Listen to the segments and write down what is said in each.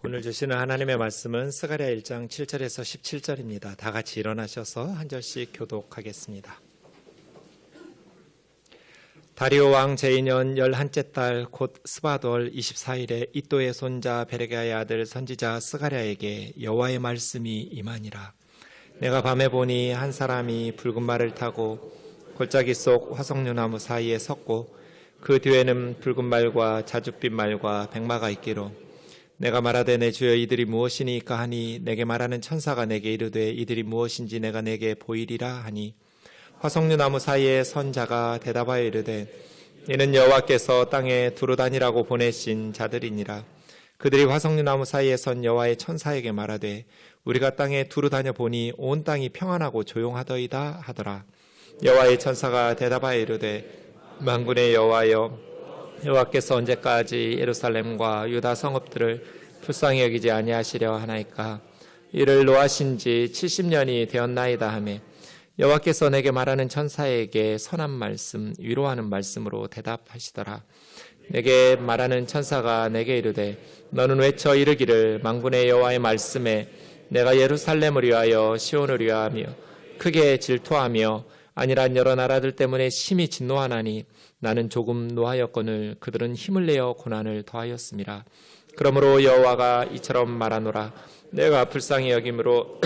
오늘 주시는 하나님의 말씀은 스가랴 1장 7절에서 17절입니다. 다 같이 일어나셔서 한 절씩 교독하겠습니다. 다리오 왕 제2년 11째 달 곧 스바돌 24일에 이또의 손자 베레가의 아들 선지자 스가랴에게 여호와의 말씀이 임하니라. 내가 밤에 보니 한 사람이 붉은 말을 타고 골짜기 속 화석류나무 사이에 섰고 그 뒤에는 붉은 말과 자줏빛 말과 백마가 있기로 내가 말하되 내 주여 이들이 무엇이니까 하니 내게 말하는 천사가 내게 이르되 이들이 무엇인지 내가 내게 보이리라 하니 화석류나무 사이에 선 자가 대답하여 이르되 이는 여호와께서 땅에 두루 다니라고 보내신 자들이니라. 그들이 화석류나무 사이에 선 여호와의 천사에게 말하되 우리가 땅에 두루 다녀 보니 온 땅이 평안하고 조용하더이다 하더라. 여호와의 천사가 대답하여 이르되 만군의 여호와여 여호와께서 언제까지 예루살렘과 유다 성읍들을 불쌍히 여기지 아니하시려 하나이까. 이를 노하신 지 70년이 되었나이다 하매 여호와께서 내게 말하는 천사에게 선한 말씀 위로하는 말씀으로 대답하시더라. 내게 말하는 천사가 내게 이르되 너는 외쳐 이르기를 만군의 여호와의 말씀에 내가 예루살렘을 위하여 시온을 위하며 크게 질투하며 아니란 여러 나라들 때문에 심히 진노하나니 나는 조금 노하였거늘 그들은 힘을 내어 고난을 더하였음이라. 그러므로 여호와가 이처럼 말하노라. 내가 불쌍히 여김으로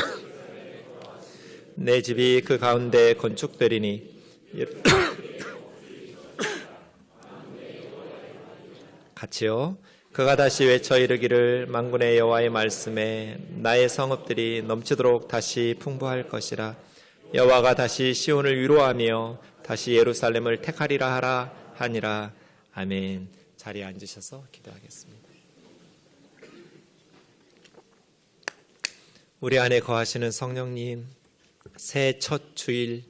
내 집이 그 가운데 건축되리니 같이요. 그가 다시 외쳐 이르기를 만군의 여호와의 말씀에 나의 성읍들이 넘치도록 다시 풍부할 것이라. 여호와가 다시 시온을 위로하며 다시 예루살렘을 택하리라 하라 하니라. 아멘. 자리에 앉으셔서 기도하겠습니다. 우리 안에 거하시는 성령님, 새해 첫 주일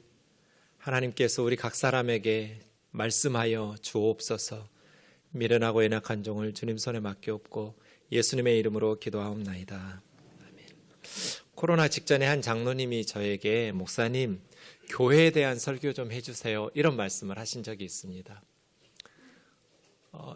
하나님께서 우리 각 사람에게 말씀하여 주옵소서. 미련하고 연약한 종을 주님 손에 맡기옵고 예수님의 이름으로 기도하옵나이다. 아멘. 코로나 직전에 한 장로님이 저에게 목사님 교회에 대한 설교 좀 해주세요 이런 말씀을 하신 적이 있습니다.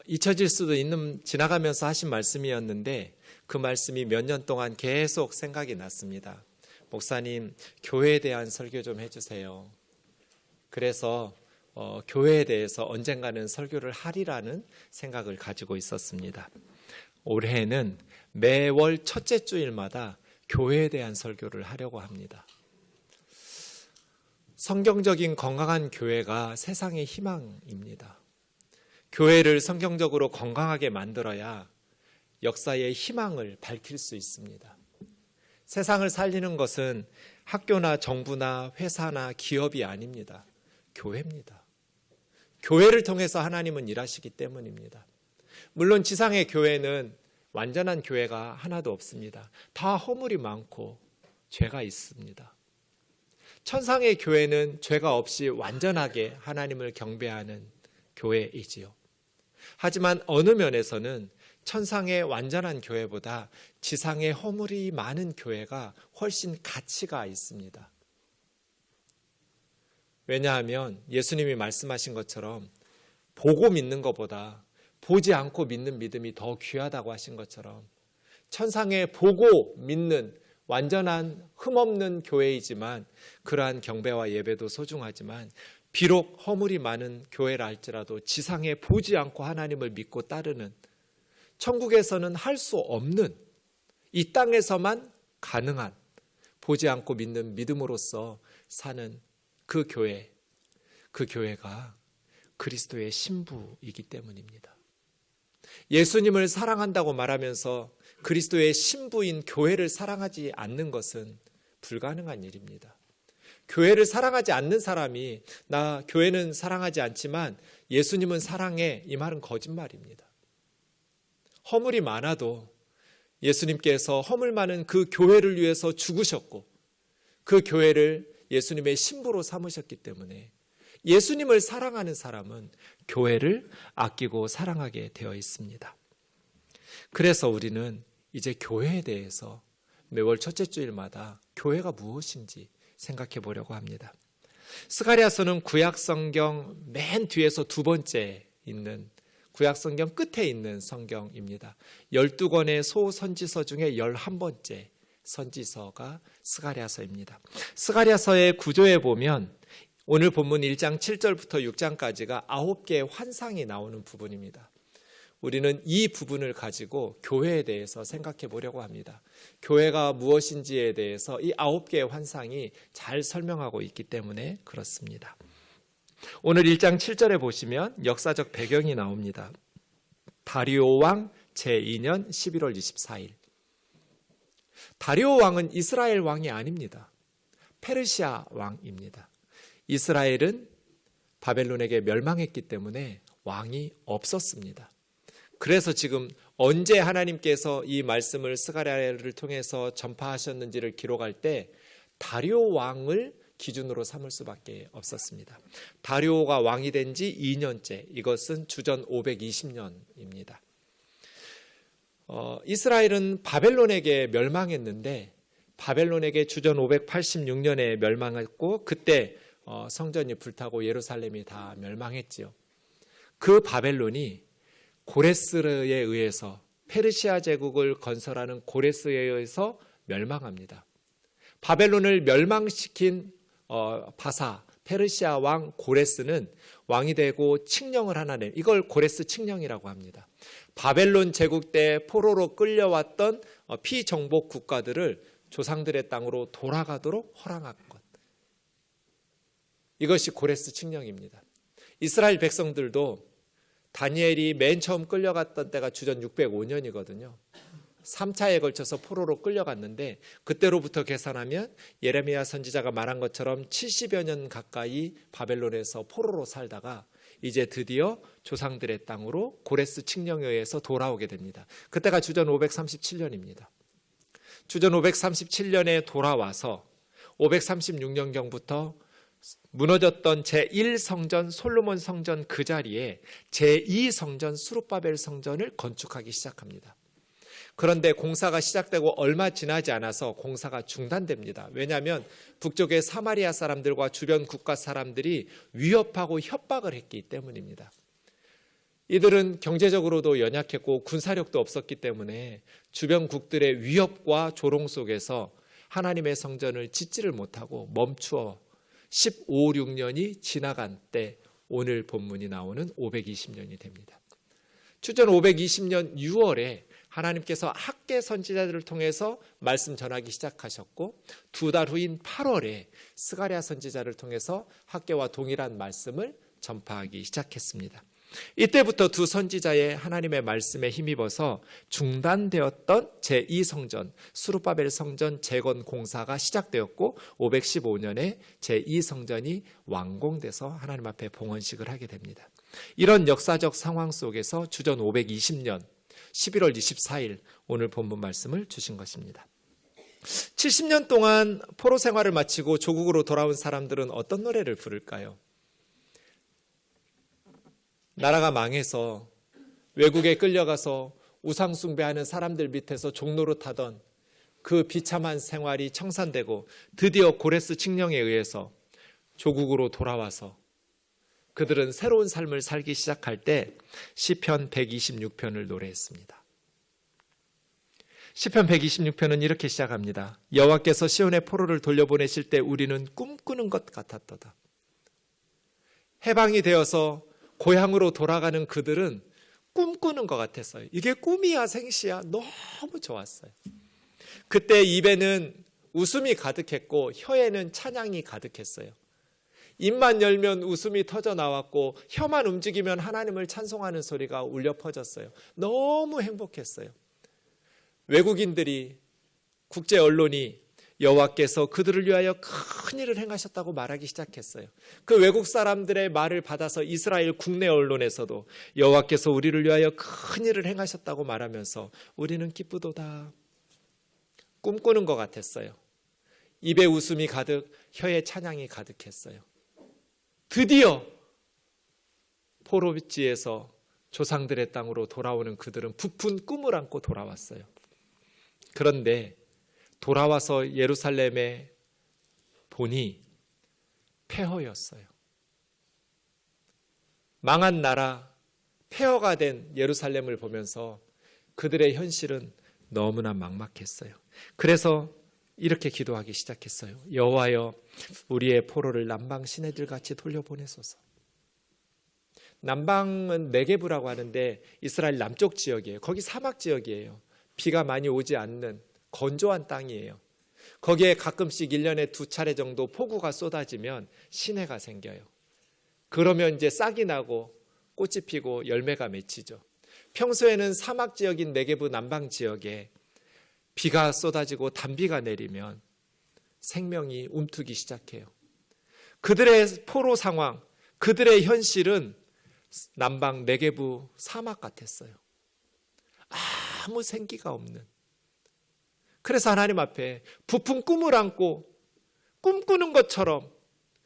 잊혀질 수도 있는 지나가면서 하신 말씀이었는데 그 말씀이 몇 년 동안 계속 생각이 났습니다. 목사님 교회에 대한 설교 좀 해주세요. 그래서 교회에 대해서 언젠가는 설교를 하리라는 생각을 가지고 있었습니다. 올해는 매월 첫째 주일마다 교회에 대한 설교를 하려고 합니다. 성경적인 건강한 교회가 세상의 희망입니다. 교회를 성경적으로 건강하게 만들어야 역사의 희망을 밝힐 수 있습니다. 세상을 살리는 것은 학교나 정부나 회사나 기업이 아닙니다. 교회입니다. 교회를 통해서 하나님은 일하시기 때문입니다. 물론 지상의 교회는 완전한 교회가 하나도 없습니다. 다 허물이 많고 죄가 있습니다. 천상의 교회는 죄가 없이 완전하게 하나님을 경배하는 교회이지요. 하지만 어느 면에서는 천상의 완전한 교회보다 지상의 허물이 많은 교회가 훨씬 가치가 있습니다. 왜냐하면 예수님이 말씀하신 것처럼 보고 믿는 것보다 보지 않고 믿는 믿음이 더 귀하다고 하신 것처럼 천상에 보고 믿는 완전한 흠없는 교회이지만 그러한 경배와 예배도 소중하지만 비록 허물이 많은 교회라 할지라도 지상에 보지 않고 하나님을 믿고 따르는 천국에서는 할 수 없는 이 땅에서만 가능한 보지 않고 믿는 믿음으로써 사는 그 교회가 그리스도의 신부이기 때문입니다. 예수님을 사랑한다고 말하면서 그리스도의 신부인 교회를 사랑하지 않는 것은 불가능한 일입니다. 교회를 사랑하지 않는 사람이 나 교회는 사랑하지 않지만 예수님은 사랑해 이 말은 거짓말입니다. 허물이 많아도 예수님께서 허물 많은 그 교회를 위해서 죽으셨고 그 교회를 예수님의 신부로 삼으셨기 때문에 예수님을 사랑하는 사람은 교회를 아끼고 사랑하게 되어 있습니다. 그래서 우리는 이제 교회에 대해서 매월 첫째 주일마다 교회가 무엇인지 생각해 보려고 합니다. 스가랴서는 구약 성경 맨 뒤에서 두 번째 있는 구약성경 끝에 있는 성경입니다. 12권의 소선지서 중에 11번째 선지서가 스가랴서입니다. 스가랴서의 구조에 보면 오늘 본문 1장 7절부터 6장까지가 9개의 환상이 나오는 부분입니다. 우리는 이 부분을 가지고 교회에 대해서 생각해 보려고 합니다. 교회가 무엇인지에 대해서 이 9개의 환상이 잘 설명하고 있기 때문에 그렇습니다. 오늘 1장 7절에 보시면 역사적 배경이 나옵니다. 다리오 왕 제2년 11월 24일. 다리오 왕은 이스라엘 왕이 아닙니다. 페르시아 왕입니다. 이스라엘은 바벨론에게 멸망했기 때문에 왕이 없었습니다. 그래서 지금 언제 하나님께서 이 말씀을 스가랴를 통해서 전파하셨는지를 기록할 때 다리오 왕을 기준으로 삼을 수밖에 없었습니다. 다리오가 왕이 된 지 2년째, 이것은 주전 520년입니다. 이스라엘은 바벨론에게 멸망했는데 바벨론에게 주전 586년에 멸망했고 그때 성전이 불타고 예루살렘이 다 멸망했지요. 그 바벨론이 고레스에 의해서 페르시아 제국을 건설하는 고레스에 의해서 멸망합니다. 바벨론을 멸망시킨 바사 페르시아 왕 고레스는 왕이 되고 칙령을 하나 낸, 이걸 고레스 칙령이라고 합니다. 바벨론 제국 때 포로로 끌려왔던 피정복 국가들을 조상들의 땅으로 돌아가도록 허락한 것, 이것이 고레스 칙령입니다. 이스라엘 백성들도 다니엘이 맨 처음 끌려갔던 때가 주전 605년이거든요. 3차에 걸쳐서 포로로 끌려갔는데 그때로부터 계산하면 예레미야 선지자가 말한 것처럼 70여 년 가까이 바벨론에서 포로로 살다가 이제 드디어 조상들의 땅으로 고레스 칙령에 의해서 돌아오게 됩니다. 그때가 주전 537년입니다. 주전 537년에 돌아와서 536년경부터 무너졌던 제1성전 솔로몬 성전 그 자리에 제2성전 수룹바벨 성전을 건축하기 시작합니다. 그런데 공사가 시작되고 얼마 지나지 않아서 공사가 중단됩니다. 왜냐하면 북쪽의 사마리아 사람들과 주변 국가 사람들이 위협하고 협박을 했기 때문입니다. 이들은 경제적으로도 연약했고 군사력도 없었기 때문에 주변국들의 위협과 조롱 속에서 하나님의 성전을 짓지를 못하고 멈추어 15, 16년이 지나간 때 오늘 본문이 나오는 520년이 됩니다. 주전 520년 6월에 하나님께서 학개 선지자들을 통해서 말씀 전하기 시작하셨고 2달 후인 8월에 스가랴 선지자를 통해서 학개와 동일한 말씀을 전파하기 시작했습니다. 이때부터 두 선지자의 하나님의 말씀에 힘입어서 중단되었던 제2성전 수룹바벨 성전 재건 공사가 시작되었고 515년에 제2성전이 완공돼서 하나님 앞에 봉헌식을 하게 됩니다. 이런 역사적 상황 속에서 주전 520년 11월 24일 오늘 본문 말씀을 주신 것입니다. 70년 동안 포로 생활을 마치고 조국으로 돌아온 사람들은 어떤 노래를 부를까요? 나라가 망해서 외국에 끌려가서 우상 숭배하는 사람들 밑에서 종노릇하던 그 비참한 생활이 청산되고 드디어 고레스 칙령에 의해서 조국으로 돌아와서 그들은 새로운 삶을 살기 시작할 때 시편 126편을 노래했습니다. 시편 126편은 이렇게 시작합니다. 여호와께서 시온의 포로를 돌려보내실 때 우리는 꿈꾸는 것 같았도다. 해방이 되어서 고향으로 돌아가는 그들은 꿈꾸는 것 같았어요. 이게 꿈이야 생시야 너무 좋았어요. 그때 입에는 웃음이 가득했고 혀에는 찬양이 가득했어요. 입만 열면 웃음이 터져 나왔고 혀만 움직이면 하나님을 찬송하는 소리가 울려 퍼졌어요. 너무 행복했어요. 외국인들이, 국제 언론이 여호와께서 그들을 위하여 큰 일을 행하셨다고 말하기 시작했어요. 그 외국 사람들의 말을 받아서 이스라엘 국내 언론에서도 여호와께서 우리를 위하여 큰 일을 행하셨다고 말하면서 우리는 기쁘도다. 꿈꾸는 것 같았어요. 입에 웃음이 가득, 혀에 찬양이 가득했어요. 드디어 포로지에서 조상들의 땅으로 돌아오는 그들은 부푼 꿈을 안고 돌아왔어요. 그런데 돌아와서 예루살렘에 보니 폐허였어요. 망한 나라, 폐허가 된 예루살렘을 보면서 그들의 현실은 너무나 막막했어요. 그래서 이렇게 기도하기 시작했어요. 여호와여, 우리의 포로를 남방 시내들 같이 돌려보내소서. 남방은 네게브라고 하는데 이스라엘 남쪽 지역이에요. 거기 사막 지역이에요. 비가 많이 오지 않는 건조한 땅이에요. 거기에 가끔씩 1년에 2차례 정도 폭우가 쏟아지면 시내가 생겨요. 그러면 이제 싹이 나고 꽃이 피고 열매가 맺히죠. 평소에는 사막 지역인 네게브 남방 지역에 비가 쏟아지고 단비가 내리면 생명이 움트기 시작해요. 그들의 포로 상황, 그들의 현실은 남방 네게브 사막 같았어요. 아무 생기가 없는. 그래서 하나님 앞에 부푼 꿈을 안고 꿈꾸는 것처럼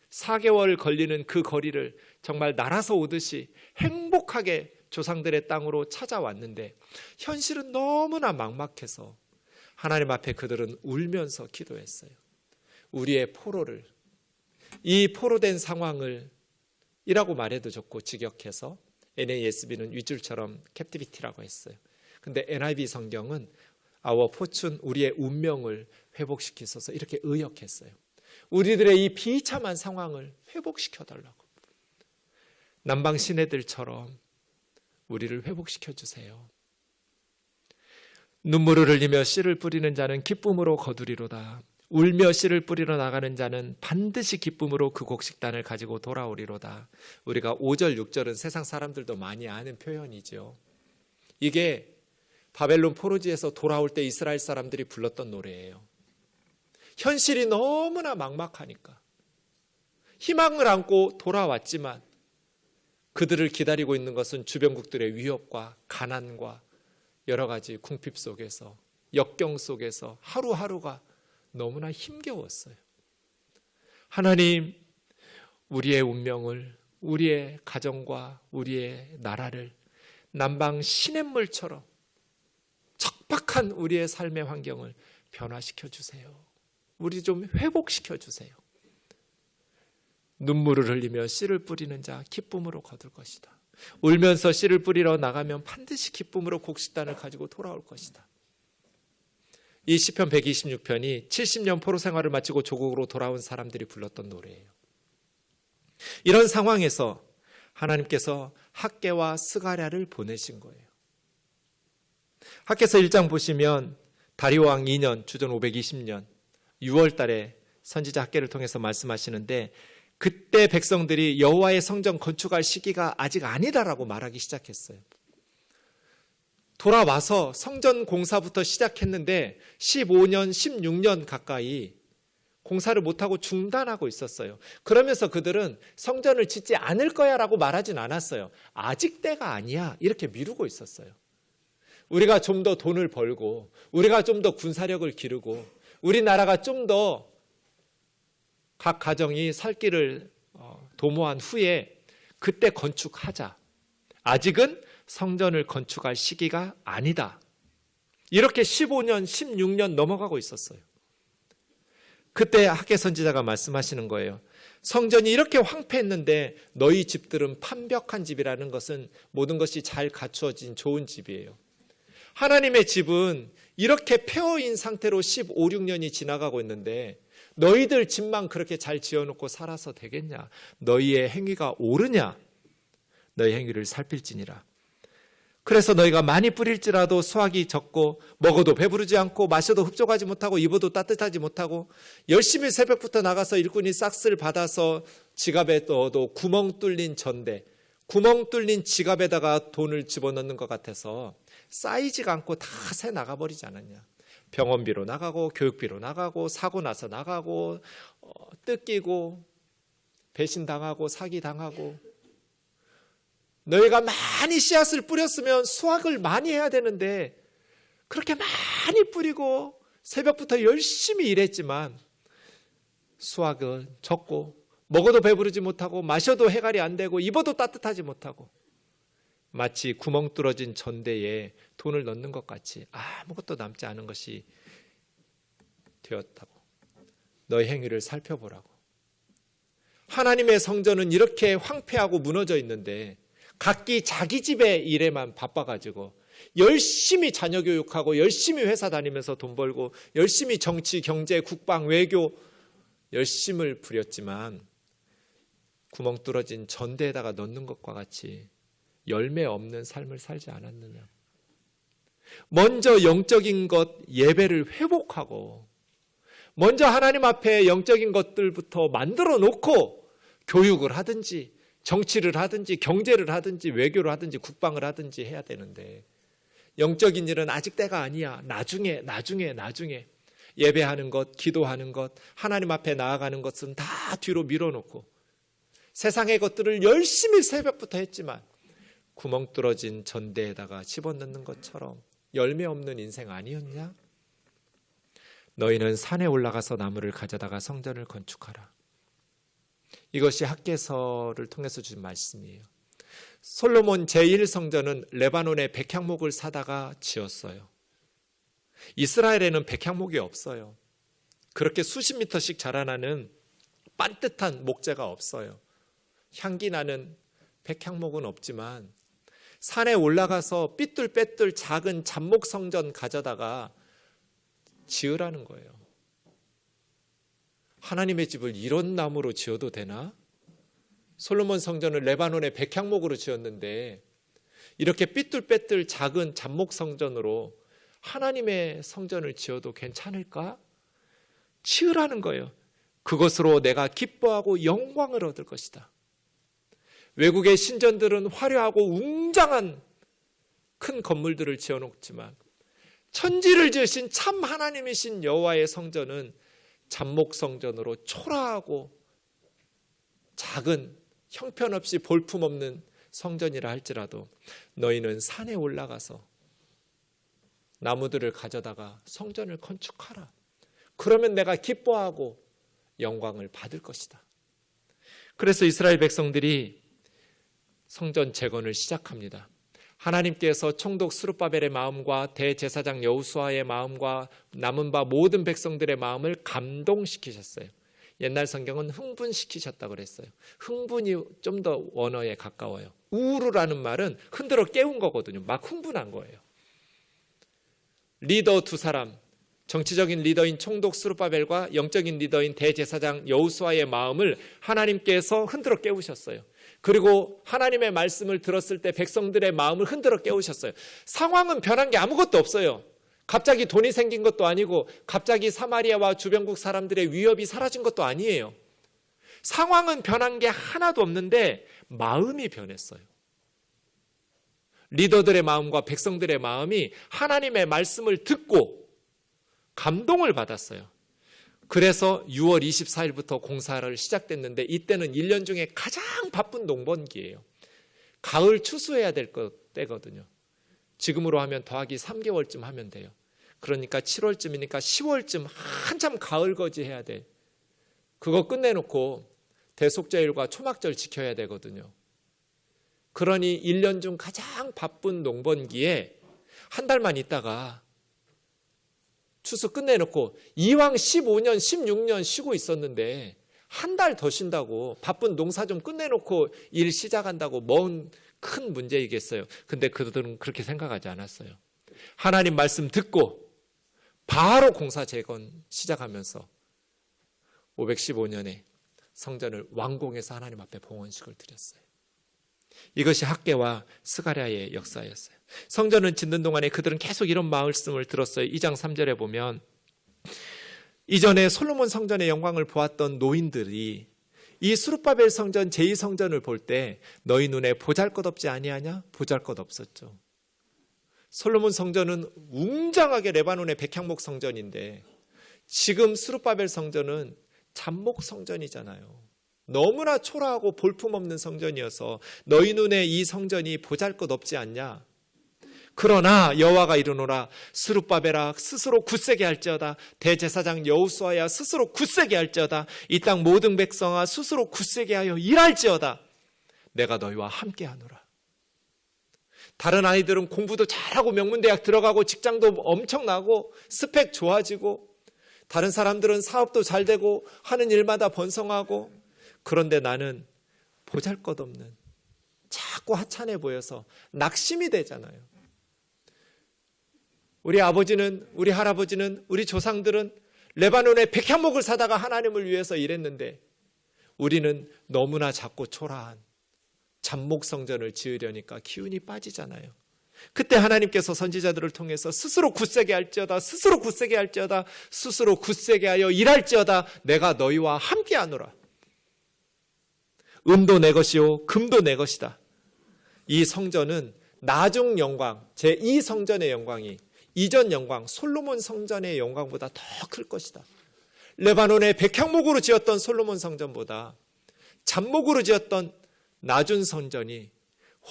4개월 걸리는 그 거리를 정말 날아서 오듯이 행복하게 조상들의 땅으로 찾아왔는데 현실은 너무나 막막해서 하나님 앞에 그들은 울면서 기도했어요. 우리의 포로를, 이 포로된 상황을 이라고 말해도 좋고 직역해서 NASB는 윗줄처럼 captivity라고 했어요. 근데 NIV 성경은 our fortune, 우리의 운명을 회복시키소서 이렇게 의역했어요. 우리들의 이 비참한 상황을 회복시켜달라고. 남방 시내들처럼 우리를 회복시켜 주세요. 눈물을 흘리며 씨를 뿌리는 자는 기쁨으로 거두리로다. 울며 씨를 뿌리러 나가는 자는 반드시 기쁨으로 그 곡식단을 가지고 돌아오리로다. 우리가 5절, 6절은 세상 사람들도 많이 아는 표현이죠. 이게 바벨론 포로지에서 돌아올 때 이스라엘 사람들이 불렀던 노래예요. 현실이 너무나 막막하니까 희망을 안고 돌아왔지만 그들을 기다리고 있는 것은 주변국들의 위협과 가난과 여러 가지 궁핍 속에서, 역경 속에서 하루하루가 너무나 힘겨웠어요. 하나님, 우리의 운명을, 우리의 가정과 우리의 나라를 남방 시냇물처럼 척박한 우리의 삶의 환경을 변화시켜 주세요. 우리 좀 회복시켜 주세요. 눈물을 흘리며 씨를 뿌리는 자 기쁨으로 거둘 것이다. 울면서 씨를 뿌리러 나가면 반드시 기쁨으로 곡식단을 가지고 돌아올 것이다. 이 시편 126편이 70년 포로 생활을 마치고 조국으로 돌아온 사람들이 불렀던 노래예요. 이런 상황에서 하나님께서 학개와 스가랴를 보내신 거예요. 학개서 1장 보시면 다리오 왕 2년 주전 520년 6월 달에 선지자 학개를 통해서 말씀하시는데 그때 백성들이 여호와의 성전 건축할 시기가 아직 아니다라고 말하기 시작했어요. 돌아와서 성전 공사부터 시작했는데 15년, 16년 가까이 공사를 못하고 중단하고 있었어요. 그러면서 그들은 성전을 짓지 않을 거야 라고 말하진 않았어요. 아직 때가 아니야 이렇게 미루고 있었어요. 우리가 좀 더 돈을 벌고 우리가 좀 더 군사력을 기르고 우리나라가 좀 더 각 가정이 살 길을 도모한 후에 그때 건축하자. 아직은 성전을 건축할 시기가 아니다. 이렇게 15년, 16년 넘어가고 있었어요. 그때 학개 선지자가 말씀하시는 거예요. 성전이 이렇게 황폐했는데 너희 집들은 판벽한 집이라는 것은 모든 것이 잘 갖추어진 좋은 집이에요. 하나님의 집은 이렇게 폐허인 상태로 15, 16년이 지나가고 있는데 너희들 집만 그렇게 잘 지어놓고 살아서 되겠냐? 너희의 행위가 옳으냐? 너희 행위를 살필지니라. 그래서 너희가 많이 뿌릴지라도 수확이 적고 먹어도 배부르지 않고 마셔도 흡족하지 못하고 입어도 따뜻하지 못하고 열심히 새벽부터 나가서 일꾼이 싹스를 받아서 지갑에 넣어도 구멍 뚫린 전대, 구멍 뚫린 지갑에다가 돈을 집어넣는 것 같아서 쌓이지가 않고 다 새 나가버리지 않았냐. 병원비로 나가고 교육비로 나가고 사고 나서 나가고 뜯기고 배신당하고 사기당하고 너희가 많이 씨앗을 뿌렸으면 수확을 많이 해야 되는데 그렇게 많이 뿌리고 새벽부터 열심히 일했지만 수확은 적고 먹어도 배부르지 못하고 마셔도 해갈이 안 되고 입어도 따뜻하지 못하고 마치 구멍 뚫어진 전대에 돈을 넣는 것 같이 아무것도 남지 않은 것이 되었다고. 너의 행위를 살펴보라고. 하나님의 성전은 이렇게 황폐하고 무너져 있는데 각기 자기 집의 일에만 바빠가지고 열심히 자녀 교육하고 열심히 회사 다니면서 돈 벌고 열심히 정치, 경제, 국방, 외교 열심을 부렸지만 구멍 뚫어진 전대에다가 넣는 것과 같이 열매 없는 삶을 살지 않았느냐. 먼저 영적인 것 예배를 회복하고 먼저 하나님 앞에 영적인 것들부터 만들어 놓고 교육을 하든지 정치를 하든지 경제를 하든지 외교를 하든지 국방을 하든지 해야 되는데 영적인 일은 아직 때가 아니야. 나중에 예배하는 것, 기도하는 것, 하나님 앞에 나아가는 것은 다 뒤로 밀어놓고 세상의 것들을 열심히 새벽부터 했지만 구멍 뚫어진 전대에다가 집어넣는 것처럼 열매 없는 인생 아니었냐? 너희는 산에 올라가서 나무를 가져다가 성전을 건축하라. 이것이 학개서를 통해서 주신 말씀이에요. 솔로몬 제1성전은 레바논의 백향목을 사다가 지었어요. 이스라엘에는 백향목이 없어요. 그렇게 수십 미터씩 자라나는 반듯한 목재가 없어요. 향기 나는 백향목은 없지만 산에 올라가서 삐뚤빼뚤 작은 잡목성전 가져다가 지으라는 거예요. 하나님의 집을 이런 나무로 지어도 되나? 솔로몬 성전을 레바논의 백향목으로 지었는데 이렇게 삐뚤빼뚤 작은 잡목성전으로 하나님의 성전을 지어도 괜찮을까? 지으라는 거예요. 그것으로 내가 기뻐하고 영광을 얻을 것이다. 외국의 신전들은 화려하고 웅장한 큰 건물들을 지어놓지만 천지를 지으신 참 하나님이신 여호와의 성전은 잡목성전으로 초라하고 작은 형편없이 볼품없는 성전이라 할지라도 너희는 산에 올라가서 나무들을 가져다가 성전을 건축하라. 그러면 내가 기뻐하고 영광을 받을 것이다. 그래서 이스라엘 백성들이 성전 재건을 시작합니다. 하나님께서 총독 스룹바벨의 마음과 대제사장 여호수아의 마음과 남은 바 모든 백성들의 마음을 감동시키셨어요. 옛날 성경은 흥분시키셨다고 그랬어요. 흥분이 좀 더 원어에 가까워요. 우르라는 말은 흔들어 깨운 거거든요. 막 흥분한 거예요. 리더 두 사람, 정치적인 리더인 총독 스룹바벨과 영적인 리더인 대제사장 여호수아의 마음을 하나님께서 흔들어 깨우셨어요. 그리고 하나님의 말씀을 들었을 때 백성들의 마음을 흔들어 깨우셨어요. 상황은 변한 게 아무것도 없어요. 갑자기 돈이 생긴 것도 아니고 갑자기 사마리아와 주변국 사람들의 위협이 사라진 것도 아니에요. 상황은 변한 게 하나도 없는데 마음이 변했어요. 리더들의 마음과 백성들의 마음이 하나님의 말씀을 듣고 감동을 받았어요. 그래서 6월 24일부터 공사를 시작됐는데 이때는 1년 중에 가장 바쁜 농번기예요. 가을 추수해야 될 때거든요. 지금으로 하면 더하기 3개월쯤 하면 돼요. 그러니까 7월쯤이니까 10월쯤 한참 가을거지 해야 돼. 그거 끝내놓고 대속죄일과 초막절 지켜야 되거든요. 그러니 1년 중 가장 바쁜 농번기에 한 달만 있다가 추수 끝내놓고 이왕 15년, 16년 쉬고 있었는데 한 달 더 쉰다고 바쁜 농사 좀 끝내놓고 일 시작한다고 뭔 큰 문제이겠어요. 근데 그들은 그렇게 생각하지 않았어요. 하나님 말씀 듣고 바로 공사 재건 시작하면서 515년에 성전을 완공해서 하나님 앞에 봉헌식을 드렸어요. 이것이 학개와 스가랴의 역사였어요. 성전을 짓는 동안에 그들은 계속 이런 말씀을 들었어요. 2장 3절에 보면 이전에 솔로몬 성전의 영광을 보았던 노인들이 이 스룹바벨 성전 제2성전을 볼 때 너희 눈에 보잘것없지 아니하냐? 보잘것없었죠. 솔로몬 성전은 웅장하게 레바논의 백향목 성전인데 지금 스룹바벨 성전은 잡목 성전이잖아요. 너무나 초라하고 볼품없는 성전이어서 너희 눈에 이 성전이 보잘것없지 않냐? 그러나 여호와가 이르노라 스룹바벨아 스스로 굳세게 할지어다 대제사장 여호수아야 스스로 굳세게 할지어다 이 땅 모든 백성아 스스로 굳세게 하여 일할지어다 내가 너희와 함께하노라. 다른 아이들은 공부도 잘하고 명문대학 들어가고 직장도 엄청나고 스펙 좋아지고 다른 사람들은 사업도 잘 되고 하는 일마다 번성하고 그런데 나는 보잘것없는 자꾸 하찮아 보여서 낙심이 되잖아요. 우리 아버지는, 우리 할아버지는, 우리 조상들은 레바논에 백향목을 사다가 하나님을 위해서 일했는데 우리는 너무나 작고 초라한 잡목성전을 지으려니까 기운이 빠지잖아요. 그때 하나님께서 선지자들을 통해서 스스로 굳세게 할지어다, 스스로 굳세게 할지어다, 스스로 굳세게 하여 일할지어다, 내가 너희와 함께하노라. 은도 내 것이요 금도 내 것이다. 이 성전은 나중 영광, 제2성전의 영광이 이전 영광, 솔로몬 성전의 영광보다 더 클 것이다. 레바논의 백향목으로 지었던 솔로몬 성전보다 잡목으로 지었던 낮은 성전이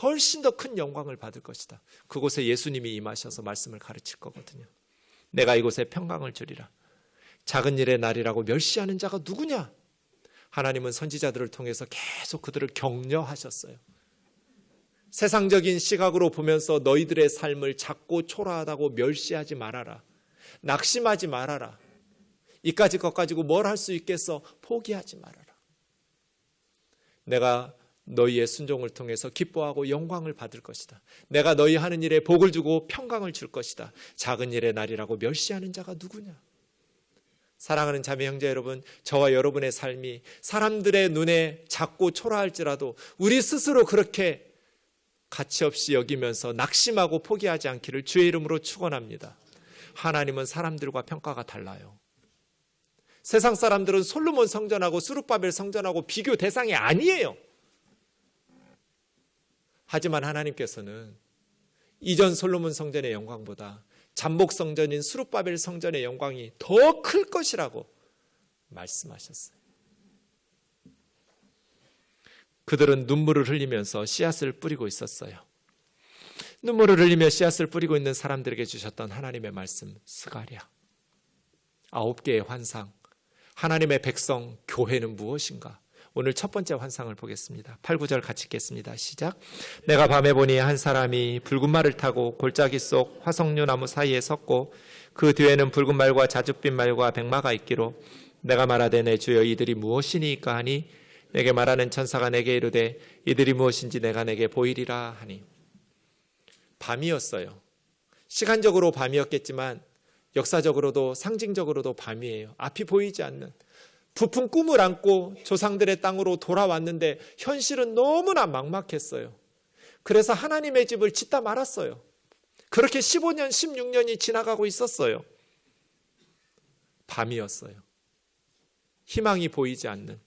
훨씬 더 큰 영광을 받을 것이다. 그곳에 예수님이 임하셔서 말씀을 가르칠 거거든요. 내가 이곳에 평강을 주리라. 작은 일의 날이라고 멸시하는 자가 누구냐? 하나님은 선지자들을 통해서 계속 그들을 격려하셨어요. 세상적인 시각으로 보면서 너희들의 삶을 작고 초라하다고 멸시하지 말아라. 낙심하지 말아라. 이까짓 것 가지고 뭘 할 수 있겠어? 포기하지 말아라. 내가 너희의 순종을 통해서 기뻐하고 영광을 받을 것이다. 내가 너희 하는 일에 복을 주고 평강을 줄 것이다. 작은 일의 날이라고 멸시하는 자가 누구냐? 사랑하는 자매 형제 여러분, 저와 여러분의 삶이 사람들의 눈에 작고 초라할지라도 우리 스스로 그렇게 가치없이 여기면서 낙심하고 포기하지 않기를 주의 이름으로 축원합니다. 하나님은 사람들과 평가가 달라요. 세상 사람들은 솔로몬 성전하고 스룹바벨 성전하고 비교 대상이 아니에요. 하지만 하나님께서는 이전 솔로몬 성전의 영광보다 잠복 성전인 스룹바벨 성전의 영광이 더 클 것이라고 말씀하셨어요. 그들은 눈물을 흘리면서 씨앗을 뿌리고 있었어요. 눈물을 흘리며 씨앗을 뿌리고 있는 사람들에게 주셨던 하나님의 말씀, 스가랴. 9개의 환상, 하나님의 백성, 교회는 무엇인가? 오늘 첫 번째 환상을 보겠습니다. 8, 9절 같이 읽겠습니다. 시작. 내가 밤에 보니 한 사람이 붉은 말을 타고 골짜기 속 화석류 나무 사이에 섰고 그 뒤에는 붉은 말과 자줏빛 말과 백마가 있기로 내가 말하되 내 주여 이들이 무엇이니까 하니 내게 말하는 천사가 내게 이르되 이들이 무엇인지 내가 내게 보이리라 하니. 밤이었어요. 시간적으로 밤이었겠지만 역사적으로도 상징적으로도 밤이에요. 앞이 보이지 않는 부푼 꿈을 안고 조상들의 땅으로 돌아왔는데 현실은 너무나 막막했어요. 그래서 하나님의 집을 짓다 말았어요. 그렇게 15년, 16년이 지나가고 있었어요. 밤이었어요. 희망이 보이지 않는.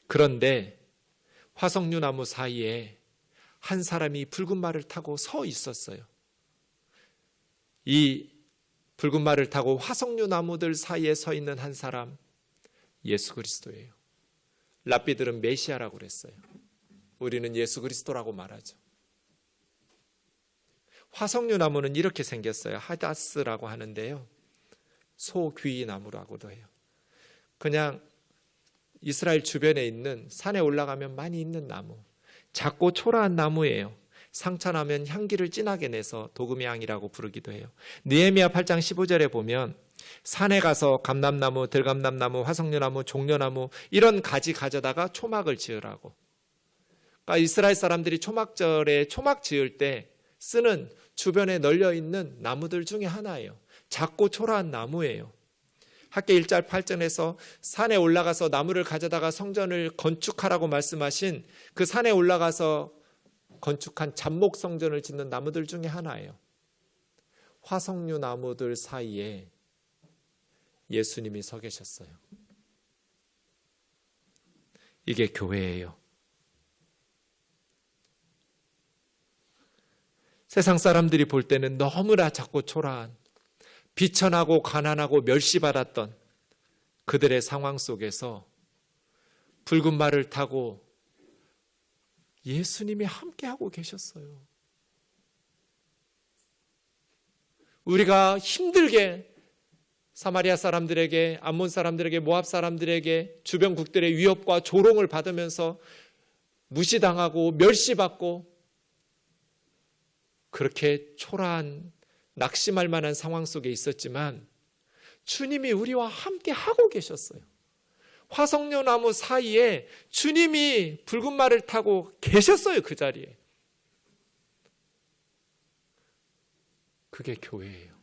그런데 화석류 나무 사이에 한 사람이 붉은 말을 타고 서 있었어요. 이 붉은 말을 타고 화석류 나무들 사이에 서 있는 한 사람, 예수 그리스도예요. 랍비들은 메시아라고 그랬어요. 우리는 예수 그리스도라고 말하죠. 화석류 나무는 이렇게 생겼어요. 하다스라고 하는데요. 소귀 나무라고도 해요. 그냥 이스라엘 주변에 있는 산에 올라가면 많이 있는 나무. 작고 초라한 나무예요. 상처나면 향기를 진하게 내서 도금향이라고 부르기도 해요. 느헤미야 8장 15절에 보면 산에 가서 감람나무, 들감남나무, 화석류나무, 종려나무 이런 가지 가져다가 초막을 지으라고. 그러니까 이스라엘 사람들이 초막절에 초막 지을 때 쓰는 주변에 널려있는 나무들 중에 하나예요. 작고 초라한 나무예요. 학개 1절 8절에서 산에 올라가서 나무를 가져다가 성전을 건축하라고 말씀하신 그 산에 올라가서 건축한 잡목 성전을 짓는 나무들 중에 하나예요. 화석류 나무들 사이에 예수님이 서 계셨어요. 이게 교회예요. 세상 사람들이 볼 때는 너무나 작고 초라한 비천하고 가난하고 멸시받았던 그들의 상황 속에서 붉은 말을 타고 예수님이 함께하고 계셨어요. 우리가 힘들게 사마리아 사람들에게, 암몬 사람들에게, 모압 사람들에게 주변국들의 위협과 조롱을 받으면서 무시당하고 멸시받고 그렇게 초라한 낙심할 만한 상황 속에 있었지만 주님이 우리와 함께 하고 계셨어요. 화석류 나무 사이에 주님이 붉은 말을 타고 계셨어요. 그 자리에. 그게 교회예요.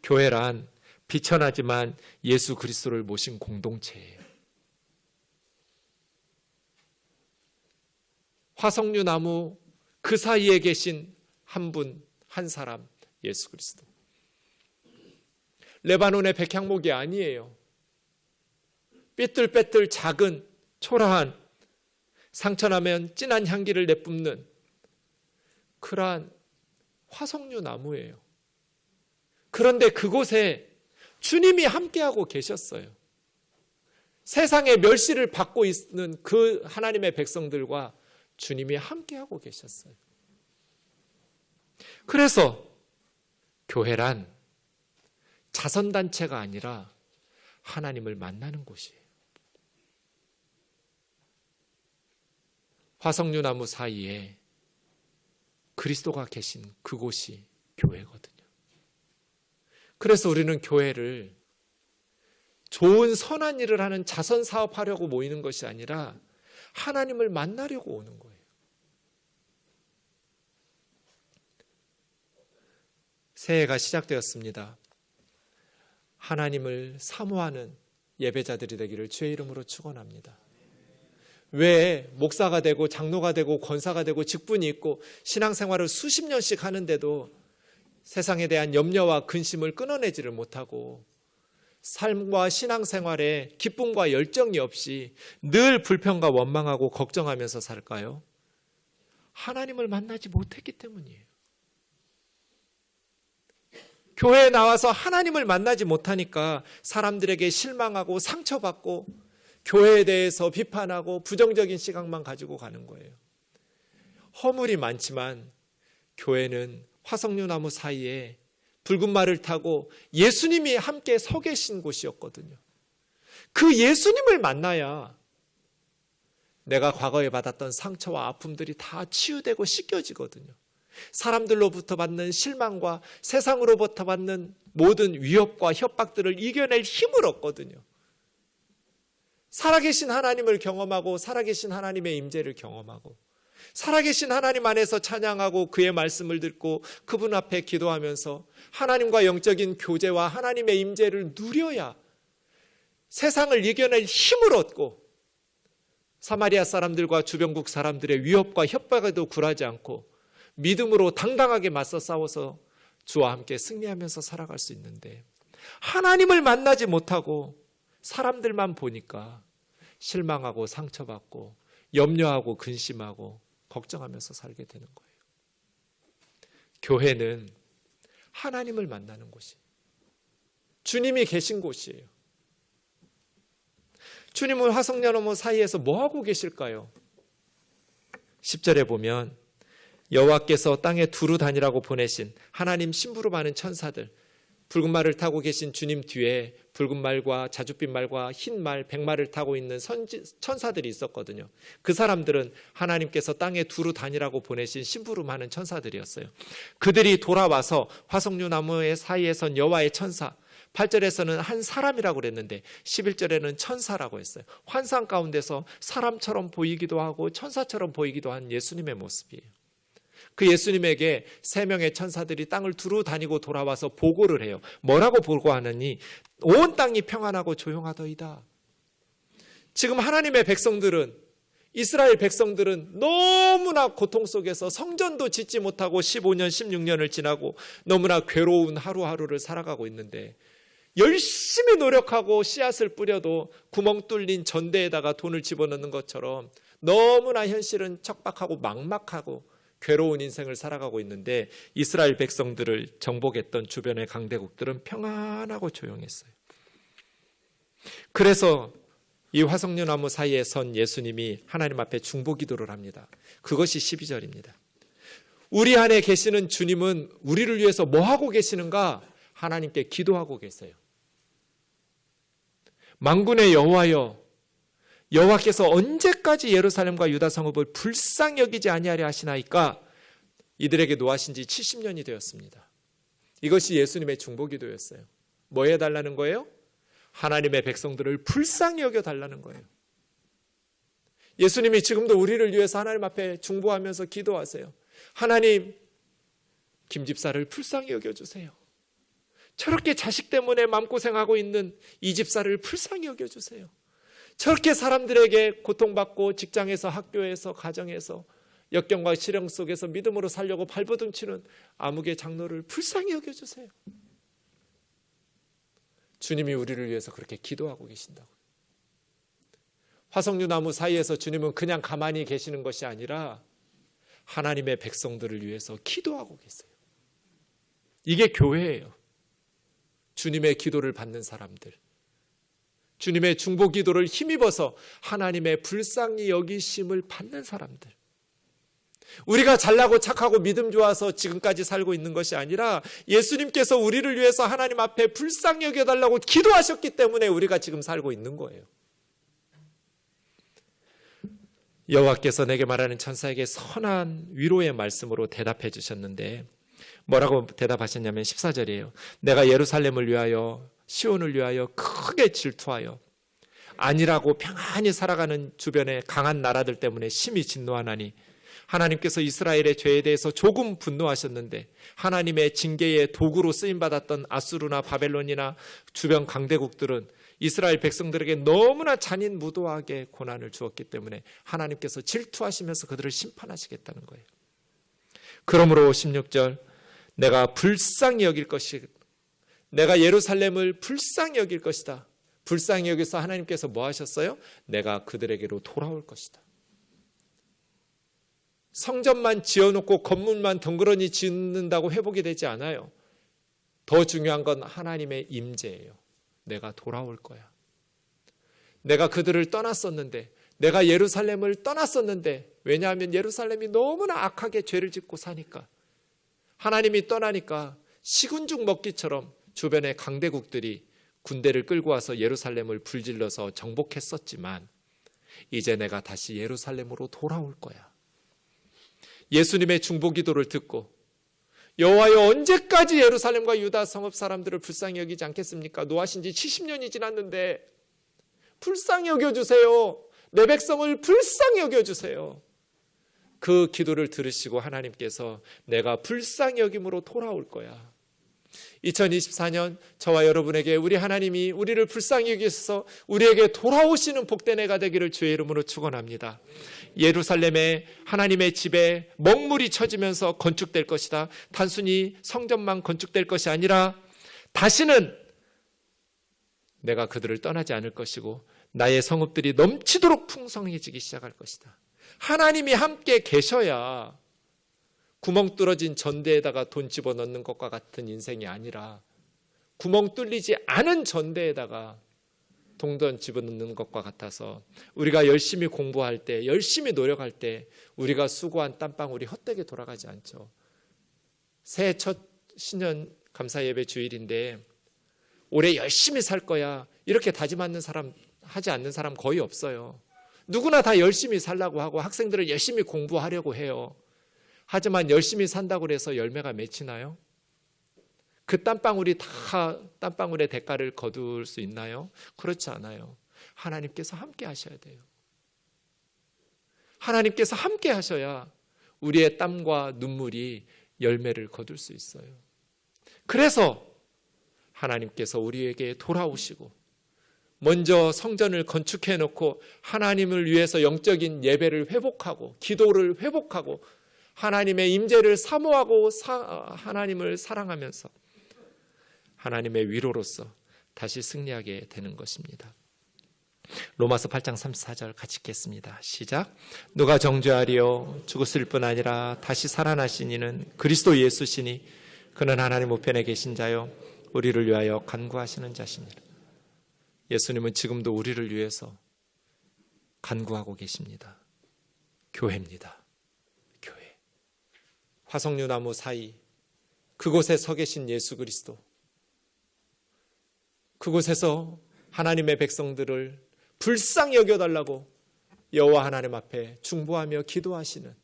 교회란 비천하지만 예수 그리스도를 모신 공동체예요. 화석류 나무 그 사이에 계신 한 분, 한 사람, 예수 그리스도. 레바논의 백향목이 아니에요. 삐뚤빼뚤 작은 초라한 상처나면 진한 향기를 내뿜는 그러한 화석류 나무예요. 그런데 그곳에 주님이 함께하고 계셨어요. 세상의 멸시를 받고 있는 그 하나님의 백성들과 주님이 함께하고 계셨어요. 그래서 교회란 자선단체가 아니라 하나님을 만나는 곳이에요. 화석류 나무 사이에 그리스도가 계신 그곳이 교회거든요. 그래서 우리는 교회를 좋은 선한 일을 하는 자선 사업하려고 모이는 것이 아니라 하나님을 만나려고 오는 거예요. 새해가 시작되었습니다. 하나님을 사모하는 예배자들이 되기를 주의 이름으로 축원합니다. 왜 목사가 되고 장로가 되고 권사가 되고 직분이 있고 신앙생활을 수십 년씩 하는데도 세상에 대한 염려와 근심을 끊어내지를 못하고 삶과 신앙생활에 기쁨과 열정이 없이 늘 불평과 원망하고 걱정하면서 살까요? 하나님을 만나지 못했기 때문이에요. 교회에 나와서 하나님을 만나지 못하니까 사람들에게 실망하고 상처받고 교회에 대해서 비판하고 부정적인 시각만 가지고 가는 거예요. 허물이 많지만 교회는 화석류 나무 사이에 붉은 말을 타고 예수님이 함께 서 계신 곳이었거든요. 그 예수님을 만나야 내가 과거에 받았던 상처와 아픔들이 다 치유되고 씻겨지거든요. 사람들로부터 받는 실망과 세상으로부터 받는 모든 위협과 협박들을 이겨낼 힘을 얻거든요. 살아계신 하나님을 경험하고 살아계신 하나님의 임재를 경험하고 살아계신 하나님 안에서 찬양하고 그의 말씀을 듣고 그분 앞에 기도하면서 하나님과 영적인 교제와 하나님의 임재를 누려야 세상을 이겨낼 힘을 얻고 사마리아 사람들과 주변국 사람들의 위협과 협박에도 굴하지 않고 믿음으로 당당하게 맞서 싸워서 주와 함께 승리하면서 살아갈 수 있는데 하나님을 만나지 못하고 사람들만 보니까 실망하고 상처받고 염려하고 근심하고 걱정하면서 살게 되는 거예요. 교회는 하나님을 만나는 곳이에요. 주님이 계신 곳이에요. 주님은 화석류 나무 사이에서 뭐하고 계실까요? 10절에 보면 여호와께서 땅에 두루 다니라고 보내신 하나님 심부름 하는 천사들, 붉은 말을 타고 계신 주님 뒤에 붉은 말과 자줏빛 말과 흰 말, 백말을 타고 있는 천사들이 있었거든요. 그 사람들은 하나님께서 땅에 두루 다니라고 보내신 심부름하는 천사들이었어요. 그들이 돌아와서 화석류 나무의 사이에 선 여호와의 천사, 8절에서는 한 사람이라고 그랬는데 11절에는 천사라고 했어요. 환상 가운데서 사람처럼 보이기도 하고 천사처럼 보이기도 한 예수님의 모습이에요. 그 예수님에게 3명의 천사들이 땅을 두루 다니고 돌아와서 보고를 해요. 뭐라고 보고하느니 온 땅이 평안하고 조용하더이다. 지금 하나님의 백성들은, 이스라엘 백성들은 너무나 고통 속에서 성전도 짓지 못하고 15년 16년을 지나고 너무나 괴로운 하루하루를 살아가고 있는데 열심히 노력하고 씨앗을 뿌려도 구멍 뚫린 전대에다가 돈을 집어넣는 것처럼 너무나 현실은 척박하고 막막하고 괴로운 인생을 살아가고 있는데 이스라엘 백성들을 정복했던 주변의 강대국들은 평안하고 조용했어요. 그래서 이 화석류 나무 사이에 선 예수님이 하나님 앞에 중보기도를 합니다. 그것이 12절입니다. 우리 안에 계시는 주님은 우리를 위해서 뭐하고 계시는가? 하나님께 기도하고 계세요. 만군의 여호와여, 여호와께서 언제까지 예루살렘과 유다 성읍을 불쌍히 여기지 아니하려 하시나이까? 이들에게 노하신 지 70년이 되었습니다. 이것이 예수님의 중보기도였어요. 뭐 해달라는 거예요? 하나님의 백성들을 불쌍히 여겨달라는 거예요. 예수님이 지금도 우리를 위해서 하나님 앞에 중보하면서 기도하세요. 하나님, 김 집사를 불쌍히 여겨주세요. 저렇게 자식 때문에 마음고생하고 있는 이 집사를 불쌍히 여겨주세요. 저렇게 사람들에게 고통받고 직장에서, 학교에서, 가정에서 역경과 시련 속에서 믿음으로 살려고 발버둥치는 아무개 장로를 불쌍히 여겨주세요. 주님이 우리를 위해서 그렇게 기도하고 계신다고. 화석류 나무 사이에서 주님은 그냥 가만히 계시는 것이 아니라 하나님의 백성들을 위해서 기도하고 계세요. 이게 교회예요. 주님의 기도를 받는 사람들, 주님의 중보 기도를 힘입어서 하나님의 불쌍히 여기심을 받는 사람들. 우리가 잘나고 착하고 믿음 좋아서 지금까지 살고 있는 것이 아니라 예수님께서 우리를 위해서 하나님 앞에 불쌍히 여겨달라고 기도하셨기 때문에 우리가 지금 살고 있는 거예요. 여호와께서 내게 말하는 천사에게 선한 위로의 말씀으로 대답해 주셨는데 뭐라고 대답하셨냐면 14절이에요. 내가 예루살렘을 위하여 시온을 위하여 크게 질투하여 안일하고 평안히 살아가는 주변의 강한 나라들 때문에 심히 진노하나니 하나님께서 이스라엘의 죄에 대해서 조금 분노하셨는데 하나님의 징계의 도구로 쓰임받았던 아수르나 바벨론이나 주변 강대국들은 이스라엘 백성들에게 너무나 잔인무도하게 고난을 주었기 때문에 하나님께서 질투하시면서 그들을 심판하시겠다는 거예요. 그러므로 16절 내가 불쌍히 여길 것이 내가 예루살렘을 불쌍히 여길 것이다. 불쌍히 여기서 하나님께서 뭐 하셨어요? 내가 그들에게로 돌아올 것이다. 성전만 지어놓고 건물만 덩그러니 짓는다고 회복이 되지 않아요. 더 중요한 건 하나님의 임재예요. 내가 돌아올 거야. 내가 그들을 떠났었는데, 내가 예루살렘을 떠났었는데, 왜냐하면 예루살렘이 너무나 악하게 죄를 짓고 사니까, 하나님이 떠나니까 시군죽 먹기처럼 주변의 강대국들이 군대를 끌고 와서 예루살렘을 불질러서 정복했었지만 이제 내가 다시 예루살렘으로 돌아올 거야. 예수님의 중보 기도를 듣고 여호와여 언제까지 예루살렘과 유다 성읍 사람들을 불쌍히 여기지 않겠습니까? 노하신 지 70년이 지났는데 불쌍히 여겨주세요. 내 백성을 불쌍히 여겨주세요. 그 기도를 들으시고 하나님께서 내가 불쌍히 여김으로 돌아올 거야. 2024년 저와 여러분에게 우리 하나님이 우리를 불쌍히 여기셔서 우리에게 돌아오시는 복된 해가 되기를 주의 이름으로 축원합니다. 예루살렘에 하나님의 집에 먹물이 쳐지면서 건축될 것이다. 단순히 성전만 건축될 것이 아니라 다시는 내가 그들을 떠나지 않을 것이고 나의 성읍들이 넘치도록 풍성해지기 시작할 것이다. 하나님이 함께 계셔야 구멍 뚫어진 전대에다가 돈 집어넣는 것과 같은 인생이 아니라 구멍 뚫리지 않은 전대에다가 동전 집어넣는 것과 같아서 우리가 열심히 공부할 때, 열심히 노력할 때 우리가 수고한 땀방울이 헛되게 돌아가지 않죠. 새해 첫 신년 감사 예배 주일인데 올해 열심히 살 거야 이렇게 다짐하는 사람, 하지 않는 사람 거의 없어요. 누구나 다 열심히 살라고 하고 학생들은 열심히 공부하려고 해요. 하지만 열심히 산다고 해서 열매가 맺히나요? 그 땀방울이 다 땀방울의 대가를 거둘 수 있나요? 그렇지 않아요. 하나님께서 함께 하셔야 돼요. 하나님께서 함께 하셔야 우리의 땀과 눈물이 열매를 거둘 수 있어요. 그래서 하나님께서 우리에게 돌아오시고 먼저 성전을 건축해 놓고 하나님을 위해서 영적인 예배를 회복하고 기도를 회복하고 하나님의 임재를 사모하고 하나님을 사랑하면서 하나님의 위로로서 다시 승리하게 되는 것입니다. 로마서 8장 34절 같이 읽겠습니다. 시작. 누가 정죄하리요 죽었을 뿐 아니라 다시 살아나신 이는 그리스도 예수시니 그는 하나님 우편에 계신 자요 우리를 위하여 간구하시는 자시니라. 예수님은 지금도 우리를 위해서 간구하고 계십니다. 교회입니다. 교회. 화석류 나무 사이 그곳에 서 계신 예수 그리스도, 그곳에서 하나님의 백성들을 불쌍히 여겨달라고 여호와 하나님 앞에 중보하며 기도하시는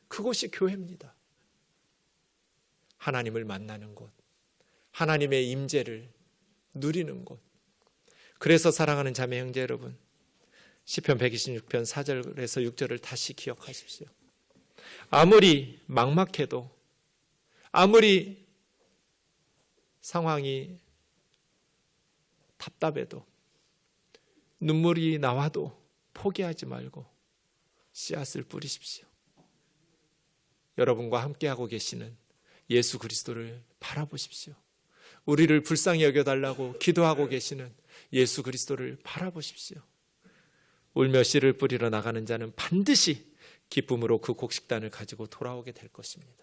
그곳이 교회입니다. 하나님을 만나는 곳, 하나님의 임재를 누리는 곳, 그래서 사랑하는 자매 형제 여러분, 시편 126편 4절에서 6절을 다시 기억하십시오. 아무리 막막해도, 아무리 상황이 답답해도, 눈물이 나와도 포기하지 말고 씨앗을 뿌리십시오. 여러분과 함께하고 계시는 예수 그리스도를 바라보십시오. 우리를 불쌍히 여겨달라고 기도하고 계시는 예수 그리스도를 바라보십시오. 울며 씨를 뿌리러 나가는 자는 반드시 기쁨으로 그 곡식단을 가지고 돌아오게 될 것입니다.